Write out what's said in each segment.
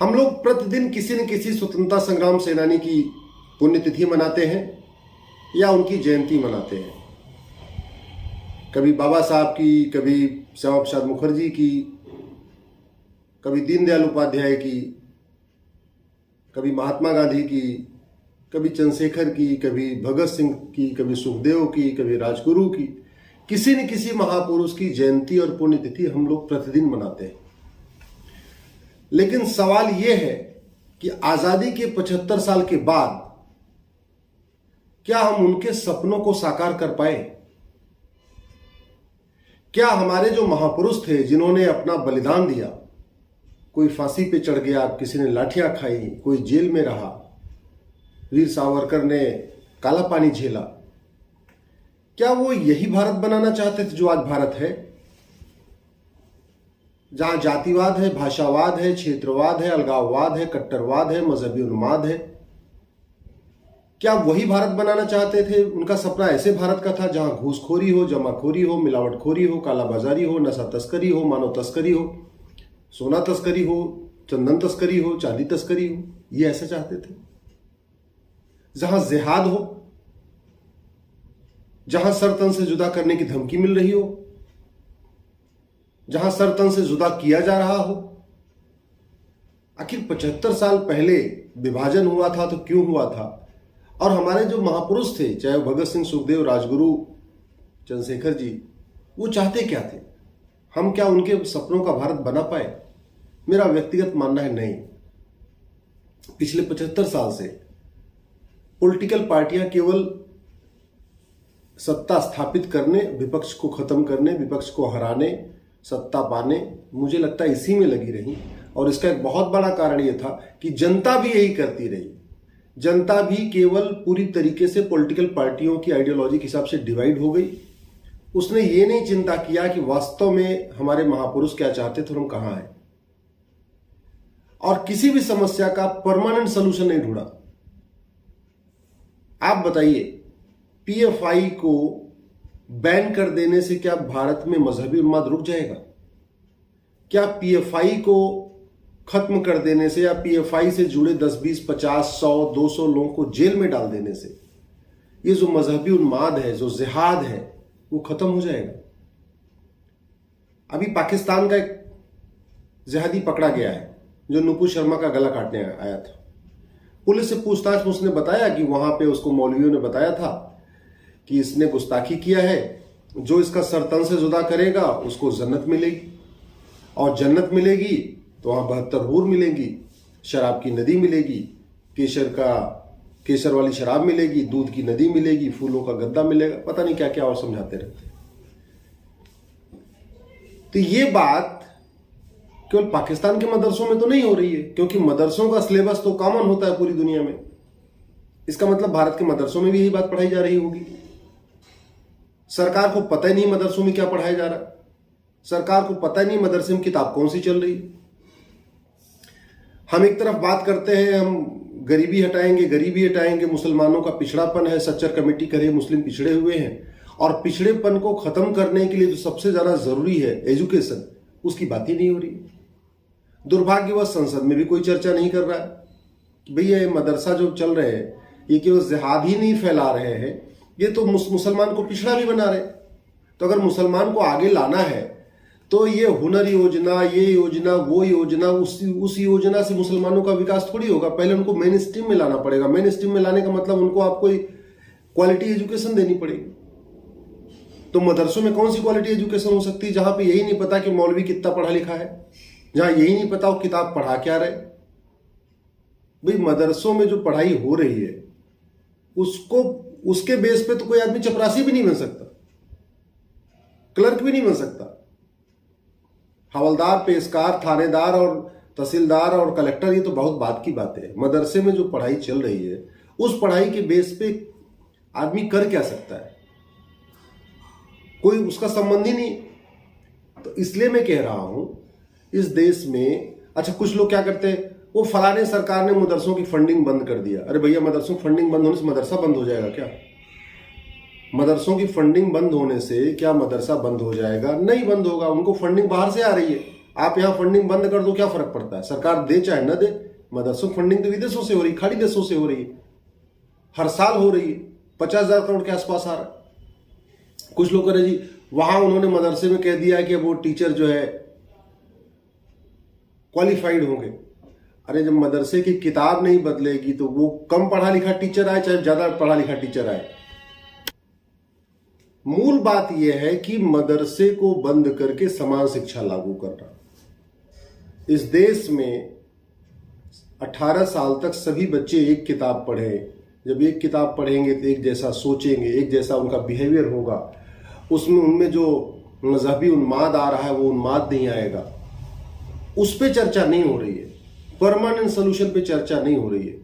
हम लोग प्रतिदिन किसी न किसी स्वतंत्रता संग्राम सेनानी की पुण्यतिथि मनाते हैं या उनकी जयंती मनाते हैं। कभी बाबा साहब की, कभी श्यामा प्रसाद मुखर्जी की, कभी दीनदयाल उपाध्याय की, कभी महात्मा गांधी की, कभी चंद्रशेखर की, कभी भगत सिंह की, कभी सुखदेव की, कभी राजगुरु की। किसी न किसी महापुरुष की जयंती और पुण्यतिथि हम लोग प्रतिदिन मनाते हैं। लेकिन सवाल यह है कि आजादी के 75 साल के बाद क्या हम उनके सपनों को साकार कर पाए? क्या हमारे जो महापुरुष थे जिन्होंने अपना बलिदान दिया, कोई फांसी पे चढ़ गया, किसी ने लाठियां खाई, कोई जेल में रहा, वीर सावरकर ने काला पानी झेला, क्या वो यही भारत बनाना चाहते थे जो आज भारत है, जहां जातिवाद है, भाषावाद है, क्षेत्रवाद है, अलगाववाद है, कट्टरवाद है, मजहबी उन्माद है? क्या वही भारत बनाना चाहते थे? उनका सपना ऐसे भारत का था जहां घूसखोरी हो, जमाखोरी हो, मिलावटखोरी हो, कालाबाजारी हो, नशा तस्करी हो, मानव तस्करी हो, सोना तस्करी हो, चंदन तस्करी हो, चांदी तस्करी हो? ये ऐसा चाहते थे जहां जिहाद हो, जहां सर तन से जुदा करने की धमकी मिल रही हो, जहां सर तन से जुदा किया जा रहा हो? आखिर 75 साल पहले विभाजन हुआ था तो क्यों हुआ था? और हमारे जो महापुरुष थे, चाहे भगत सिंह, सुखदेव, राजगुरु, चंद्रशेखर जी, वो चाहते क्या थे? हम क्या उनके सपनों का भारत बना पाए? मेरा व्यक्तिगत मानना है नहीं। पिछले 75 साल से पॉलिटिकल पार्टियां केवल सत्ता स्थापित करने, विपक्ष को खत्म करने, विपक्ष को हराने, सत्ता पाने, मुझे लगता है इसी में लगी रही। और इसका एक बहुत बड़ा कारण यह था कि जनता भी यही करती रही। जनता भी केवल पूरी तरीके से पॉलिटिकल पार्टियों की आइडियोलॉजी के हिसाब से डिवाइड हो गई। उसने ये नहीं चिंता किया कि वास्तव में हमारे महापुरुष क्या चाहते थे और हम कहां हैं, और किसी भी समस्या का परमानेंट सोल्यूशन नहीं ढूंढा। आप बताइए, पीएफआई को बैन कर देने से क्या भारत में मजहबी उन्माद रुक जाएगा? क्या पीएफआई को खत्म कर देने से या पीएफआई से जुड़े 10, 20, 50, 100, 200 लोगों को जेल में डाल देने से ये जो मजहबी उन्माद है, जो जिहाद है, वो खत्म हो जाएगा? अभी पाकिस्तान का एक जिहादी पकड़ा गया है जो नुपुर शर्मा का गला काटने आया था। पुलिस से पूछताछ में उसने बताया कि वहां पे उसको मौलवियों ने बताया था कि इसने गुस्ताखी किया है, जो इसका सर तन से जुदा करेगा उसको जन्नत मिलेगी, और जन्नत मिलेगी तो वहां 72 हूर मिलेंगी, शराब की नदी मिलेगी, केसर वाली शराब मिलेगी, दूध की नदी मिलेगी, फूलों का गद्दा मिलेगा, पता नहीं क्या क्या और समझाते रहते। तो ये बात केवल पाकिस्तान के मदरसों में तो नहीं हो रही है, क्योंकि मदरसों का सिलेबस तो कॉमन होता है पूरी दुनिया में। इसका मतलब भारत के मदरसों में भी यही बात पढ़ाई जा रही होगी। सरकार को पता ही नहीं मदरसों में क्या पढ़ाया जा रहा है, सरकार को पता ही नहीं मदरसे में किताब कौन सी चल रही है। हम एक तरफ बात करते हैं, हम गरीबी हटाएंगे, मुसलमानों का पिछड़ापन है, सच्चर कमेटी करे, मुस्लिम पिछड़े हुए हैं, और पिछड़ेपन को खत्म करने के लिए जो सबसे ज्यादा जरूरी है एजुकेशन, उसकी बात ही नहीं हो रही। दुर्भाग्यवश संसद में भी कोई चर्चा नहीं कर रहा है कि भैया ये मदरसा जो चल रहे हैं ये केवल जिहाद ही नहीं फैला रहे हैं, ये तो मुसलमान को पिछड़ा भी बना रहे। तो अगर मुसलमान को आगे लाना है तो ये हुनर योजना, ये योजना, वो योजना, उस योजना से मुसलमानों का विकास थोड़ी होगा। पहले उनको मेन स्ट्रीम में लाना पड़ेगा। मेन स्ट्रीम में लाने का मतलब उनको आपको क्वालिटी एजुकेशन देनी पड़ेगी। तो मदरसों में कौन सी क्वालिटी एजुकेशन हो सकती है जहां पे यही नहीं पता कि मौलवी कितना पढ़ा लिखा है, जहां यही नहीं पता वो किताब पढ़ा क्या रहे। भाई मदरसों में जो पढ़ाई हो रही है उसके बेस पे तो कोई आदमी चपरासी भी नहीं बन सकता, क्लर्क भी नहीं बन सकता। हवलदार, पेशकार, थानेदार और तहसीलदार और कलेक्टर, ये तो बहुत बात की बात है। मदरसे में जो पढ़ाई चल रही है उस पढ़ाई के बेस पे आदमी कर क्या सकता है? कोई उसका संबंध ही नहीं। तो इसलिए मैं कह रहा हूं इस देश में, अच्छा कुछ लोग क्या करते हैं, वो फलाने सरकार ने मदरसों की फंडिंग बंद कर दिया। अरे भैया, मदरसों की फंडिंग बंद होने से मदरसा बंद हो जाएगा क्या? मदरसों की फंडिंग बंद होने से क्या मदरसा बंद हो जाएगा? नहीं बंद होगा। उनको फंडिंग बाहर से आ रही है। आप यहाँ फंडिंग बंद कर दो, क्या फर्क पड़ता है? सरकार दे चाहे न दे, मदरसों की फंडिंग तो विदेशों से हो रही, खाड़ी देशों से हो रही है, हर साल हो रही है, 50,000 करोड़ के आसपास आ रहा है। कुछ लोग कह रहे जी वहां उन्होंने मदरसे में कह दिया है कि वो टीचर जो है क्वालिफाइड होंगे। अरे जब मदरसे की किताब नहीं बदलेगी तो वो कम पढ़ा लिखा टीचर आए चाहे ज्यादा पढ़ा लिखा टीचर आए, मूल बात यह है कि मदरसे को बंद करके समान शिक्षा लागू करना। इस देश में 18 साल तक सभी बच्चे एक किताब पढ़ें। जब एक किताब पढ़ेंगे तो एक जैसा सोचेंगे, एक जैसा उनका बिहेवियर होगा, उसमें उनमें जो मजहबी उन्माद आ रहा है वो उन्माद नहीं आएगा। उस पर चर्चा नहीं हो रही है, परमानेंट सोल्यूशन पे चर्चा नहीं हो रही है।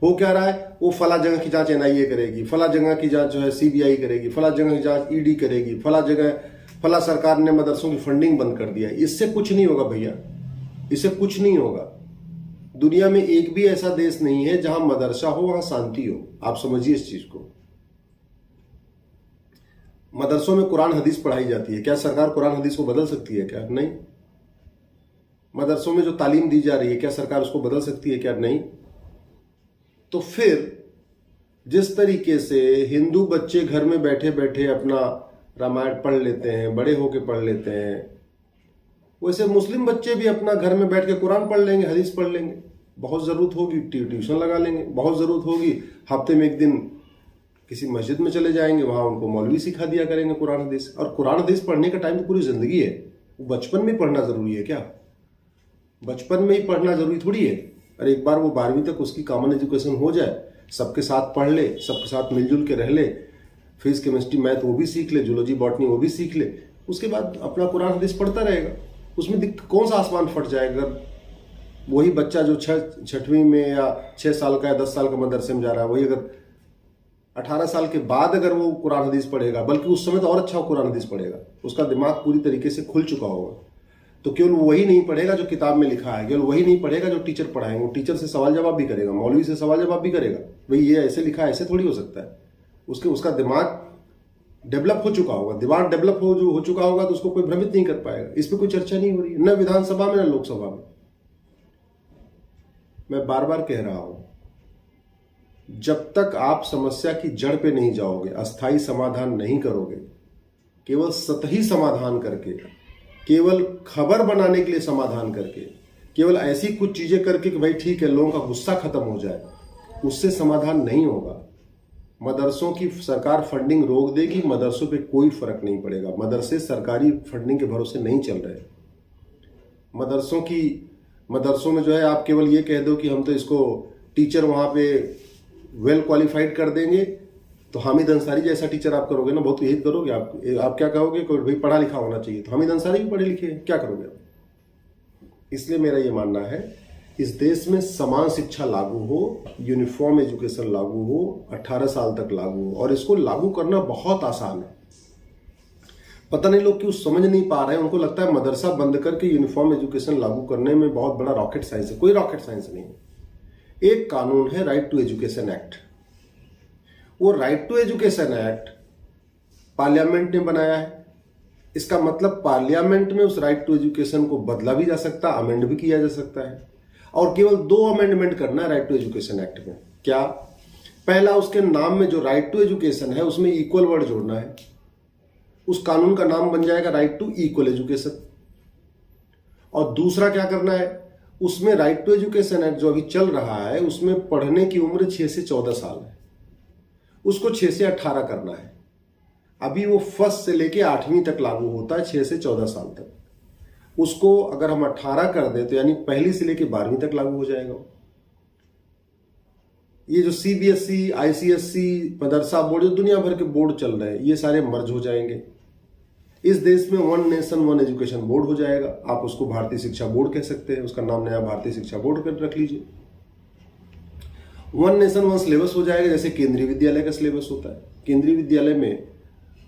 हो क्या रहा है, वो फला जगह की जांच एनआईए करेगी, फला जगह की जांच जो है सीबीआई करेगी, फला जगह की जांच ईडी करेगी, फला जगह फला सरकार ने मदरसों की फंडिंग बंद कर दिया। इससे कुछ नहीं होगा भैया, इससे कुछ नहीं होगा। दुनिया में एक भी ऐसा देश नहीं है जहां मदरसा हो वहां शांति हो। आप समझिए इस चीज को। मदरसों में कुरान हदीस पढ़ाई जाती है, क्या सरकार कुरान हदीस को बदल सकती है? क्या नहीं। मदरसों में जो तालीम दी जा रही है क्या सरकार उसको बदल सकती है? क्या नहीं। तो फिर जिस तरीके से हिंदू बच्चे घर में बैठे बैठे अपना रामायण पढ़ लेते हैं, बड़े होके पढ़ लेते हैं, वैसे मुस्लिम बच्चे भी अपना घर में बैठ के कुरान पढ़ लेंगे, हदीस पढ़ लेंगे। बहुत जरूरत होगी ट्यूशन लगा लेंगे, बहुत जरूरत होगी हफ्ते में एक दिन किसी मस्जिद में चले जाएंगे, वहां उनको मौलवी सिखा दिया करेंगे कुरान हदीस। और कुरान हदीस पढ़ने का टाइम तो पूरी जिंदगी है, बचपन में पढ़ना जरूरी है क्या? बचपन में ही पढ़ना जरूरी थोड़ी है। अरे एक बार वो 12वीं तक उसकी कॉमन एजुकेशन हो जाए, सबके साथ पढ़ ले, सबके साथ मिलजुल के रह ले, फिजिक्स केमिस्ट्री मैथ वो भी सीख ले, जूलॉजी बॉटनी वो भी सीख ले, उसके बाद अपना कुरान हदीस पढ़ता रहेगा। उसमें कौन सा आसमान फट जाएगा? अगर वही बच्चा जो 6वीं में या 6 साल का या 10 साल का मदरसे में जा रहा है, वही अगर 18 साल के बाद अगर वो कुरान हदीस पढ़ेगा, बल्कि उस समय तो और अच्छा कुरान हदीस पढ़ेगा, उसका दिमाग पूरी तरीके से खुल चुका होगा, तो केवल वही नहीं पढ़ेगा जो किताब में लिखा है, केवल वही नहीं पढ़ेगा जो टीचर पढ़ाएंगे, वो टीचर से सवाल जवाब भी करेगा, मौलवी से सवाल जवाब भी करेगा। भाई ये ऐसे लिखा है, ऐसे थोड़ी हो सकता है। उसका दिमाग डेवलप हो चुका होगा, दिमाग डेवलप हो चुका होगा तो उसको कोई भ्रमित नहीं कर पाएगा। इस पर कोई चर्चा नहीं हो रही है, न विधानसभा में न लोकसभा में। मैं बार बार कह रहा हूं, जब तक आप समस्या की जड़ पे नहीं जाओगे, अस्थायी समाधान नहीं करोगे, केवल सतही समाधान करके, केवल खबर बनाने के लिए समाधान करके, केवल ऐसी कुछ चीजें करके कि भाई ठीक है लोगों का गुस्सा खत्म हो जाए, उससे समाधान नहीं होगा। मदरसों की सरकार फंडिंग रोक देगी, मदरसों पे कोई फर्क नहीं पड़ेगा। मदरसे सरकारी फंडिंग के भरोसे नहीं चल रहे। मदरसों में जो है आप केवल ये कह दो कि हम तो इसको टीचर वहां पे वेल क्वालिफाइड कर देंगे, तो हामिद अंसारी जैसा टीचर आप करोगे ना, बहुत यही करोगे आप क्या कहोगे? कोई भाई पढ़ा लिखा होना चाहिए, तो हामिद अंसारी भी पढ़े लिखे हैं, क्या करोगे आप? इसलिए मेरा ये मानना है इस देश में समान शिक्षा लागू हो, यूनिफॉर्म एजुकेशन लागू हो, 18 साल तक लागू हो, और इसको लागू करना बहुत आसान है। पता नहीं लोग क्यों समझ नहीं पा रहे हैं, उनको लगता है मदरसा बंद करके यूनिफॉर्म एजुकेशन लागू करने में बहुत बड़ा रॉकेट साइंस है। कोई रॉकेट साइंस नहीं है। एक कानून है राइट टू एजुकेशन एक्ट। वो right to education act parliament ने बनाया है। इसका मतलब पार्लियामेंट में उस राइट टू एजुकेशन को बदला भी जा सकता है, अमेंड भी किया जा सकता है, और केवल 2 अमेंडमेंट करना है राइट टू एजुकेशन एक्ट में। क्या? पहला, उसके नाम में जो राइट टू एजुकेशन है उसमें इक्वल वर्ड जोड़ना है। उस कानून का नाम बन जाएगा राइट टू इक्वल एजुकेशन। और दूसरा क्या करना है, उसमें राइट टू एजुकेशन एक्ट जो अभी चल रहा है उसमें पढ़ने की उम्र 6 से 14 साल है, उसको 6 से 18 करना है। अभी वो फर्स्ट से लेके 8वीं तक लागू होता है, 6 से 14 साल तक। उसको अगर हम 18 कर दें तो यानी पहली से लेके 12वीं तक लागू हो जाएगा। ये जो सीबीएसई, आईसीएसई, मदरसा बोर्ड, जो दुनिया भर के बोर्ड चल रहे हैं, ये सारे मर्ज हो जाएंगे। इस देश में 1 नेशन 1 एजुकेशन बोर्ड हो जाएगा। आप उसको भारतीय शिक्षा बोर्ड कह सकते हैं, उसका नाम नया भारतीय शिक्षा बोर्ड कर रख लीजिए। 1 नेशन 1 सिलेबस हो जाएगा, जैसे केंद्रीय विद्यालय का सिलेबस होता है। केंद्रीय विद्यालय में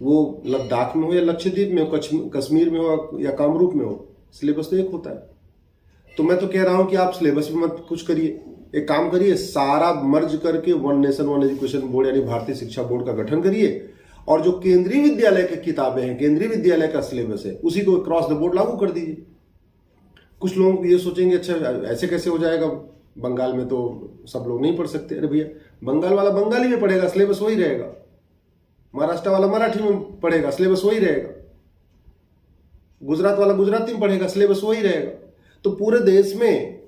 वो लद्दाख में हो या लक्षद्वीप में हो, कश्मीर में हो या कामरूप में हो, सिलेबस तो एक होता है। तो मैं तो कह रहा हूं कि आप सिलेबस में मत कुछ करिए, एक काम करिए, सारा मर्ज करके 1 नेशन 1 एजुकेशन बोर्ड यानी भारतीय शिक्षा बोर्ड का गठन करिए, और जो केंद्रीय विद्यालय की किताबें हैं, केंद्रीय विद्यालय का सिलेबस है, उसी को क्रॉस द बोर्ड लागू कर दीजिए। कुछ लोग ये सोचेंगे अच्छा ऐसे कैसे हो जाएगा, बंगाल में तो सब लोग नहीं पढ़ सकते। अरे भैया, बंगाल वाला बंगाली में पढ़ेगा, सिलेबस वही रहेगा। महाराष्ट्र वाला मराठी में पढ़ेगा, सिलेबस वही रहेगा। गुजरात वाला गुजराती में पढ़ेगा, सिलेबस वही रहेगा। तो पूरे देश में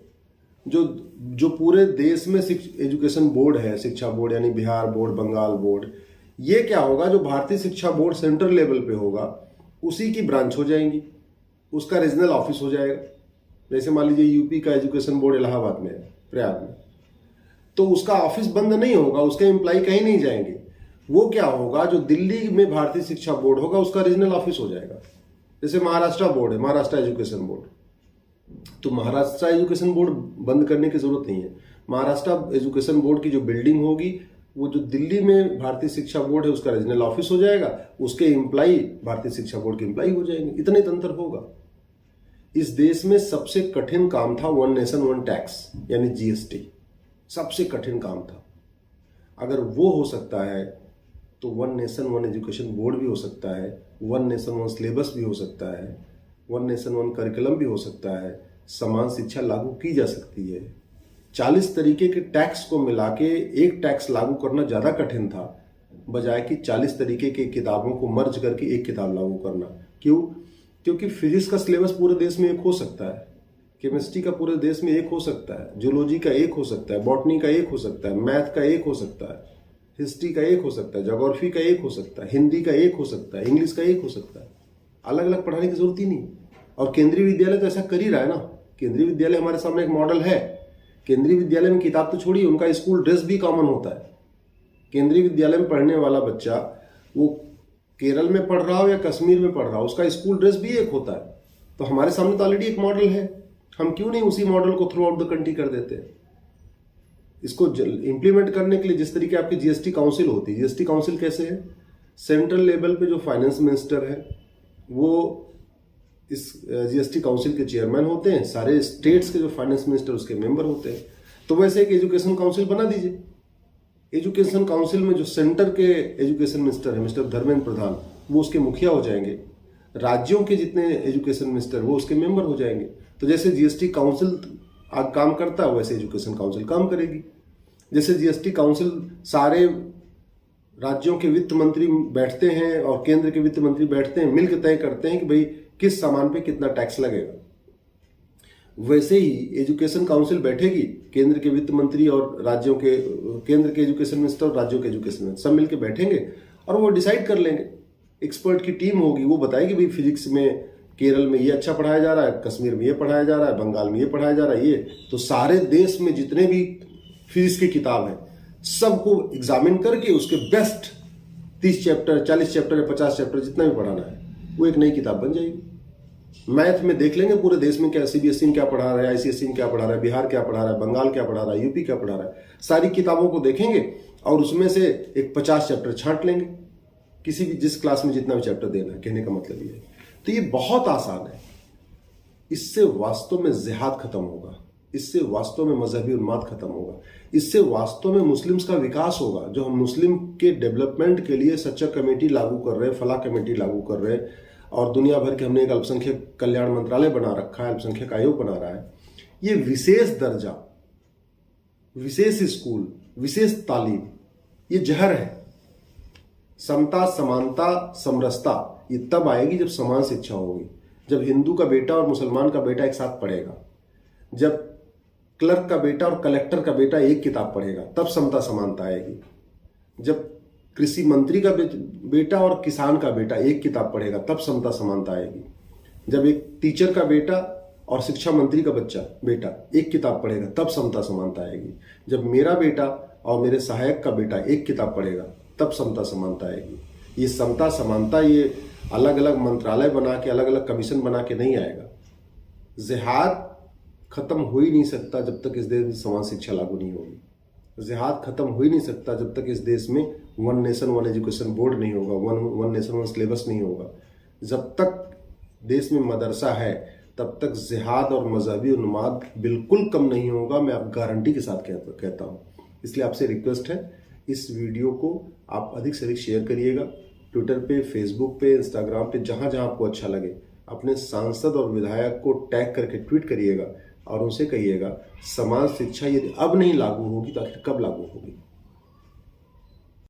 जो पूरे देश में एजुकेशन बोर्ड है, शिक्षा बोर्ड यानी बिहार बोर्ड, बंगाल बोर्ड, ये क्या होगा, जो भारतीय शिक्षा बोर्ड सेंट्रल लेवल पे होगा उसी की ब्रांच हो जाएंगी, उसका रीजनल ऑफिस हो जाएगा। जैसे मान लीजिए यूपी का एजुकेशन बोर्ड इलाहाबाद में है, प्रयाग में, तो उसका ऑफिस बंद नहीं होगा, उसके एम्प्लॉय कहीं नहीं जाएंगे। वो क्या होगा, जो दिल्ली में भारतीय शिक्षा बोर्ड होगा उसका रीजनल ऑफिस हो जाएगा। जैसे महाराष्ट्र बोर्ड है, महाराष्ट्र एजुकेशन बोर्ड, तो महाराष्ट्र एजुकेशन बोर्ड बंद करने की जरूरत नहीं है। महाराष्ट्र एजुकेशन बोर्ड की जो बिल्डिंग होगी, वो जो दिल्ली में भारतीय शिक्षा बोर्ड है उसका रीजनल ऑफिस हो जाएगा, उसके एम्प्लॉय भारतीय शिक्षा बोर्ड के एम्प्लॉय हो जाएंगे। इतने तंत्र होगा। इस देश में सबसे कठिन काम था वन नेशन वन टैक्स यानी जीएसटी, सबसे कठिन काम था। अगर वो हो सकता है तो one nation one education board भी हो सकता है, वन नेशन वन सिलेबस भी हो सकता है, वन नेशन वन करिकुलम भी हो सकता है, समान शिक्षा लागू की जा सकती है। 40 तरीके के टैक्स को मिला के एक टैक्स लागू करना ज्यादा कठिन था, बजाय कि 40 तरीके के किताबों को मर्ज करके एक किताब लागू करना। क्यों? क्योंकि फिजिक्स का सिलेबस पूरे देश में एक हो सकता है, केमिस्ट्री का पूरे देश में एक हो सकता है, जूलॉजी का एक हो सकता है, बॉटनी का एक हो सकता है, मैथ का एक हो सकता है, हिस्ट्री का एक हो सकता है, ज्योग्राफी का एक हो सकता है, हिंदी का एक हो सकता है, इंग्लिश का एक हो सकता है। अलग अलग पढ़ाने की जरूरत ही नहीं। और केंद्रीय विद्यालय तो ऐसा कर ही रहा है ना। केंद्रीय विद्यालय हमारे सामने एक मॉडल है। केंद्रीय विद्यालय में किताब तो छोड़िए, उनका स्कूल ड्रेस भी कॉमन होता है। केंद्रीय विद्यालय में पढ़ने वाला बच्चा, वो केरल में पढ़ रहा हो या कश्मीर में पढ़ रहा हो, उसका स्कूल ड्रेस भी एक होता है। तो हमारे सामने तो ऑलरेडी एक मॉडल है, हम क्यों नहीं उसी मॉडल को थ्रू आउट द कंट्री कर देते हैं। इसको इंप्लीमेंट करने के लिए जिस तरीके आपकी जीएसटी काउंसिल होती है, जीएसटी काउंसिल कैसे है, सेंट्रल लेवल पे जो फाइनेंस मिनिस्टर है वो इस जीएसटी काउंसिल के चेयरमैन होते हैं, सारे स्टेट्स के जो फाइनेंस मिनिस्टर उसके मेंबर होते हैं। तो वैसे एक एजुकेशन काउंसिल बना दीजिए। एजुकेशन काउंसिल में जो सेंटर के एजुकेशन मिनिस्टर है मिस्टर धर्मेंद्र प्रधान, वो उसके मुखिया हो जाएंगे। राज्यों के जितने एजुकेशन मिनिस्टर वो उसके मेंबर हो जाएंगे। तो जैसे जीएसटी काउंसिल काम करता है वैसे एजुकेशन काउंसिल काम करेगी। जैसे जीएसटी काउंसिल सारे राज्यों के वित्त मंत्री बैठते हैं और केंद्र के वित्त मंत्री बैठते हैं, मिलकर तय करते हैं कि भाई किस सामान पे कितना टैक्स लगेगा, वैसे ही एजुकेशन काउंसिल बैठेगी। केंद्र के वित्त मंत्री और राज्यों के, केंद्र के एजुकेशन मिनिस्टर और राज्यों के एजुकेशन मिनिस्टर सब मिलकर बैठेंगे और वो डिसाइड कर लेंगे। एक्सपर्ट की टीम होगी, वो बताएगी भाई फिजिक्स में केरल में ये अच्छा पढ़ाया जा रहा है, कश्मीर में ये पढ़ाया जा रहा है, बंगाल में ये पढ़ाया जा रहा है। ये तो सारे देश में जितने भी फिजिक्स की किताब है सबको एग्जामिन करके उसके बेस्ट 30 चैप्टर, 40 चैप्टर या 50 चैप्टर जितना भी पढ़ाना है वो एक नई किताब बन जाएगी। मैथ में देख लेंगे पूरे देश में क्या सीबीएसई में क्या पढ़ा रहा है, आईसीएसई में क्या पढ़ा रहा है, बिहार क्या पढ़ा रहा है, बंगाल क्या पढ़ा रहा है, यूपी क्या पढ़ा रहा है। सारी किताबों को देखेंगे और उसमें से एक 50 चैप्टर छांट लेंगे, किसी भी जिस क्लास में जितना भी चैप्टर देना है। कहने का मतलब ये है। तो ये बहुत आसान है। इससे वास्तव में जिहाद खत्म होगा, इससे वास्तव में मजहबी उन्माद खत्म होगा, इससे वास्तव में मुस्लिम्स का विकास होगा। जो हम मुस्लिम के डेवलपमेंट के लिए सच्चा कमेटी लागू कर रहे हैं, फलाह कमेटी लागू कर रहे हैं, और दुनिया भर के हमने एक अल्पसंख्यक कल्याण मंत्रालय बना रखा है, अल्पसंख्यक आयोग बना रहा है। ये विशेष दर्जा, विशेष स्कूल, विशेष तालीम, ये जहर है। समता, समानता, समरसता ये तब आएगी जब समान शिक्षा होगी, जब हिंदू का बेटा और मुसलमान का बेटा एक साथ पढ़ेगा, जब क्लर्क का बेटा और कलेक्टर का बेटा एक किताब पढ़ेगा, तब समता समानता आएगी। जब कृषि मंत्री का बेटा और किसान का बेटा एक किताब पढ़ेगा, तब समता समानता आएगी। जब एक टीचर का बेटा और शिक्षा मंत्री का बेटा एक किताब पढ़ेगा, तब समता समानता आएगी। जब मेरा बेटा और मेरे सहायक का बेटा एक किताब पढ़ेगा, तब समता समानता आएगी। ये समता समानता ये अलग अलग मंत्रालय बना के, अलग अलग कमीशन बना के नहीं आएगा। जिहाद खत्म हो ही नहीं सकता जब तक इस देश में समान शिक्षा लागू नहीं होगी। जिहाद खत्म हो ही नहीं सकता जब तक इस देश में one nation one education board नहीं होगा, वन नेशन वन सिलेबस नहीं होगा। जब तक देश में मदरसा है तब तक जिहाद और मजहबी उन्माद बिल्कुल कम नहीं होगा। मैं आप गारंटी के साथ कहता हूँ। इसलिए आपसे रिक्वेस्ट है, इस वीडियो को आप अधिक से अधिक शेयर करिएगा। ट्विटर पे, फेसबुक पे, इंस्टाग्राम पे, जहाँ जहाँ आपको अच्छा लगे अपने सांसद और विधायक को टैग करके ट्वीट करिएगा और उनसे कहिएगा समाज शिक्षा यदि अब नहीं लागू होगी तो आखिर कब लागू होगी।